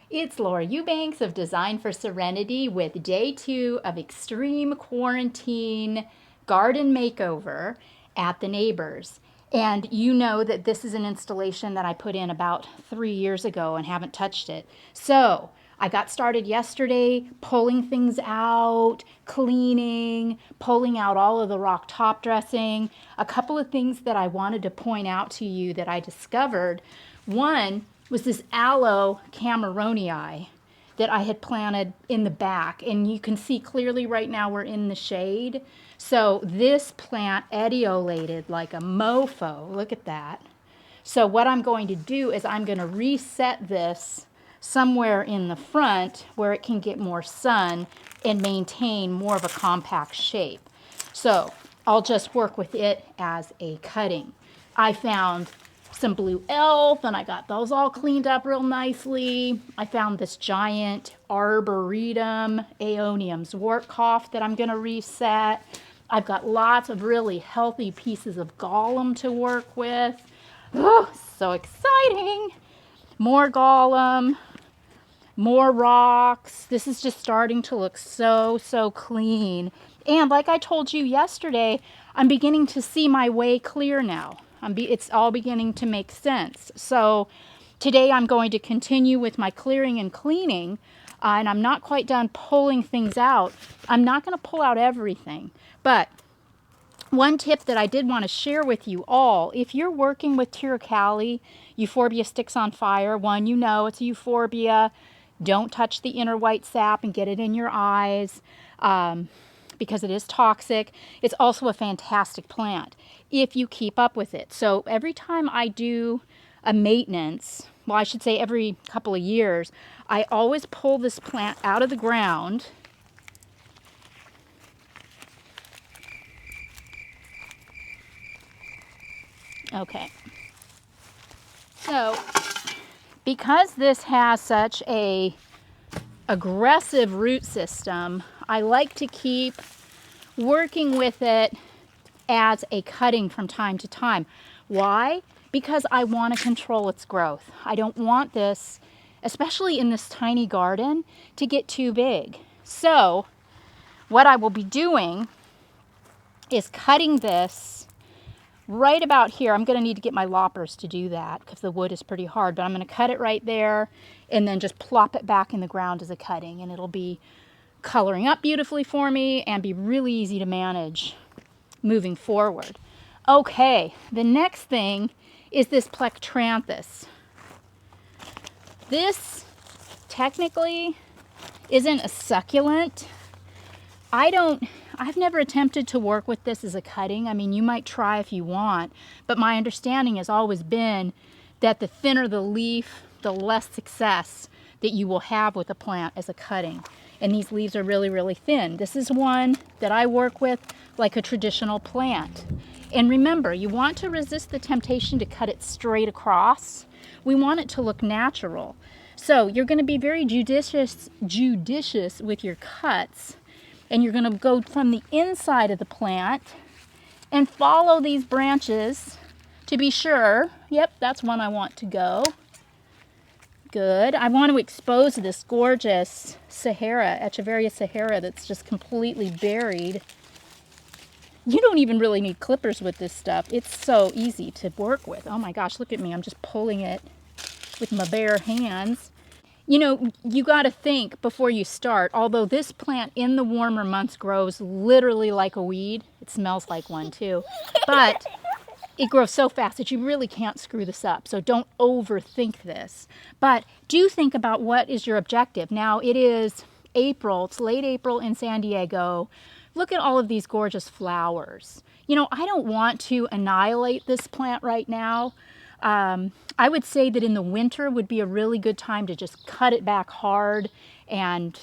It's Laura Eubanks of Design for Serenity with day 2 of extreme quarantine garden makeover at the neighbors. And you know that this is an installation that I put in about 3 years ago and haven't touched it. So I got started yesterday pulling things out, cleaning, pulling out all of the rock top dressing. A couple of things that I wanted to point out to you that I discovered. One was this aloe cameronii that I had planted in the back. And you can see clearly right now we're in the shade. So this plant etiolated like a mofo. Look at that. So what I'm going to do is I'm going to reset this somewhere in the front where it can get more sun and maintain more of a compact shape. So I'll just work with it as a cutting. I found some blue elf and I got those all cleaned up real nicely. I found this giant arboretum aeonium Zwartkoff that I'm going to reset. I've got lots of really healthy pieces of golem to work with. Oh, so exciting. More golem, more rocks. This is just starting to look so clean. And like I told you yesterday, I'm beginning to see my way clear now. It's all beginning to make sense. So today I'm going to continue with my clearing and cleaning, and I'm not quite done pulling things out. I'm not going to pull out everything, but one tip that I did want to share with you all, if you're working with Tiricali, Euphorbia sticks on fire, one, you know it's a Euphorbia. Don't touch the inner white sap and get it in your eyes because it is toxic. It's also a fantastic plant if you keep up with it. So every time I do a maintenance, well, I should say every couple of years, I always pull this plant out of the ground. Okay. So because this has such a aggressive root system, I like to keep working with it as a cutting from time to time. Why? Because I want to control its growth. I don't want this, especially in this tiny garden, to get too big. So what I will be doing is cutting this right about here. I'm going to need to get my loppers to do that because the wood is pretty hard, but I'm going to cut it right there and then just plop it back in the ground as a cutting, and it'll be coloring up beautifully for me and be really easy to manage moving forward. Okay, the next thing is this Plectranthus. This technically isn't a succulent. I've never attempted to work with this as a cutting. I mean, you might try if you want, but my understanding has always been that the thinner the leaf, the less success that you will have with a plant as a cutting. And these leaves are really thin. This is one that I work with like a traditional plant. And remember, you want to resist the temptation to cut it straight across. We want it to look natural. So you're going to be very judicious with your cuts. And you're going to go from the inside of the plant and follow these branches to be sure. Yep, that's one I want to go. Good. I want to expose this gorgeous Sahara, Echeveria Sahara, that's just completely buried. You don't even really need clippers with this stuff. It's so easy to work with. Oh my gosh, look at me. I'm just pulling it with my bare hands. You know, you got to think before you start, although this plant in the warmer months grows literally like a weed. It smells like one too. But it grows so fast that you really can't screw this up. So don't overthink this. But do think about what is your objective. Now it is April. It's late April in San Diego. Look at all of these gorgeous flowers. You know, I don't want to annihilate this plant right now. I would say that in the winter would be a really good time to just cut it back hard and,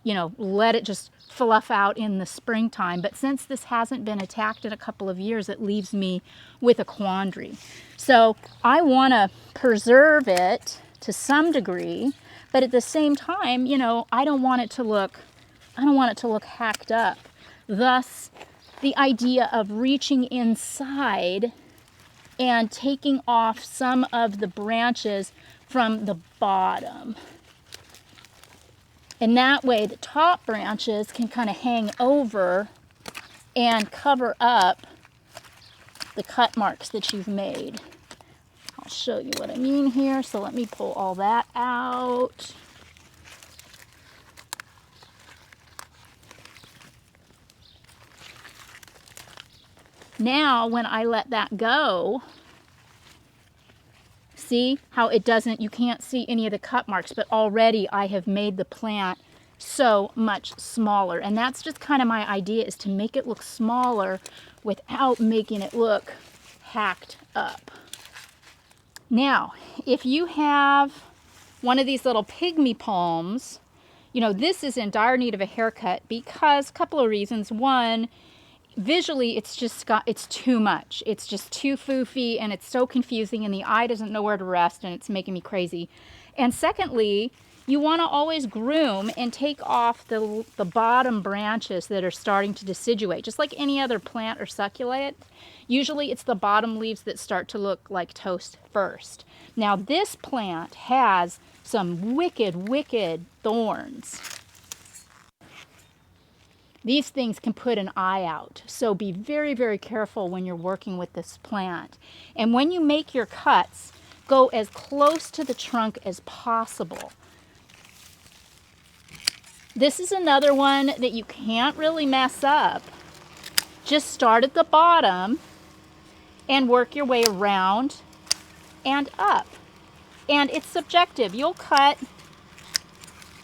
you know, let it just fluff out in the springtime. But since this hasn't been attacked in a couple of years, it leaves me with a quandary. So I want to preserve it to some degree, but at the same time, you know, I don't want it to look hacked up. Thus, the idea of reaching inside and taking off some of the branches from the bottom. And that way the top branches can kind of hang over and cover up the cut marks that you've made. I'll show you what I mean here. So let me pull all that out. Now, when I let that go, see how it doesn't, you can't see any of the cut marks, but already I have made the plant so much smaller. And that's just kind of my idea, is to make it look smaller without making it look hacked up. Now, if you have one of these little pygmy palms, you know, this is in dire need of a haircut because a couple of reasons. One, visually it's too much. It's just too foofy and it's so confusing and the eye doesn't know where to rest and it's making me crazy. And secondly, you want to always groom and take off the bottom branches that are starting to deciduate. Just like any other plant or succulent, usually it's the bottom leaves that start to look like toast first. Now this plant has some wicked, wicked thorns. These things can put an eye out, so be very, very careful when you're working with this plant. And when you make your cuts, go as close to the trunk as possible. This is another one that you can't really mess up. Just start at the bottom and work your way around and up. And it's subjective. You'll cut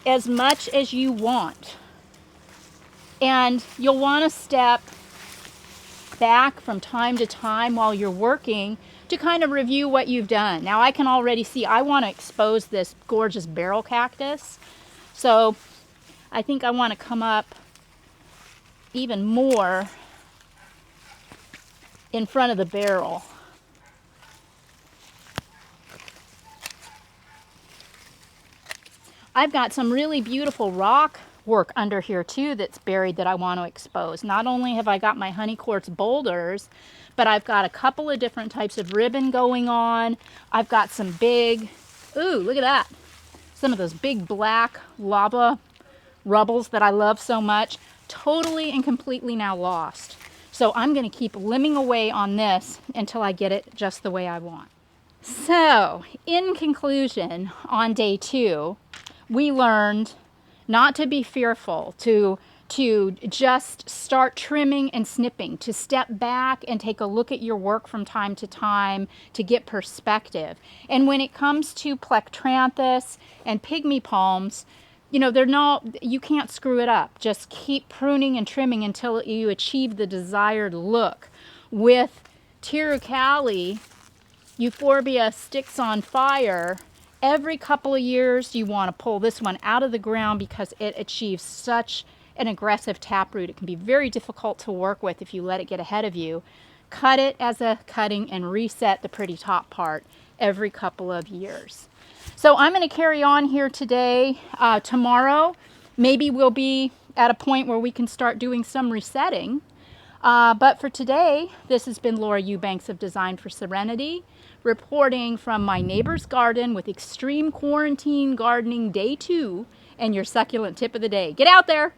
as much as you want. And you'll want to step back from time to time while you're working to kind of review what you've done. Now I can already see I want to expose this gorgeous barrel cactus. So I think I want to come up even more in front of the barrel. I've got some really beautiful rock work under here too that's buried that I want to expose. Not only have I got my honey quartz boulders, but I've got a couple of different types of ribbon going on. I've got some big, ooh, look at that. Some of those big black lava rubbles that I love so much, totally and completely now lost. So I'm going to keep limbing away on this until I get it just the way I want. So in conclusion, on day 2, we learned not to be fearful, to just start trimming and snipping, to step back and take a look at your work from time to time to get perspective. And when it comes to Plectranthus and pygmy palms, you know, you can't screw it up. Just keep pruning and trimming until you achieve the desired look. With Tirukali, Euphorbia sticks on fire, every couple of years you want to pull this one out of the ground because it achieves such an aggressive taproot. It can be very difficult to work with if you let it get ahead of you. Cut it as a cutting and reset the pretty top part every couple of years. So I'm going to carry on here today. Tomorrow, maybe we'll be at a point where we can start doing some resetting. But for today, this has been Laura Eubanks of Design for Serenity, reporting from my neighbor's garden with Extreme Quarantine Gardening Day 2 and your succulent tip of the day. Get out there!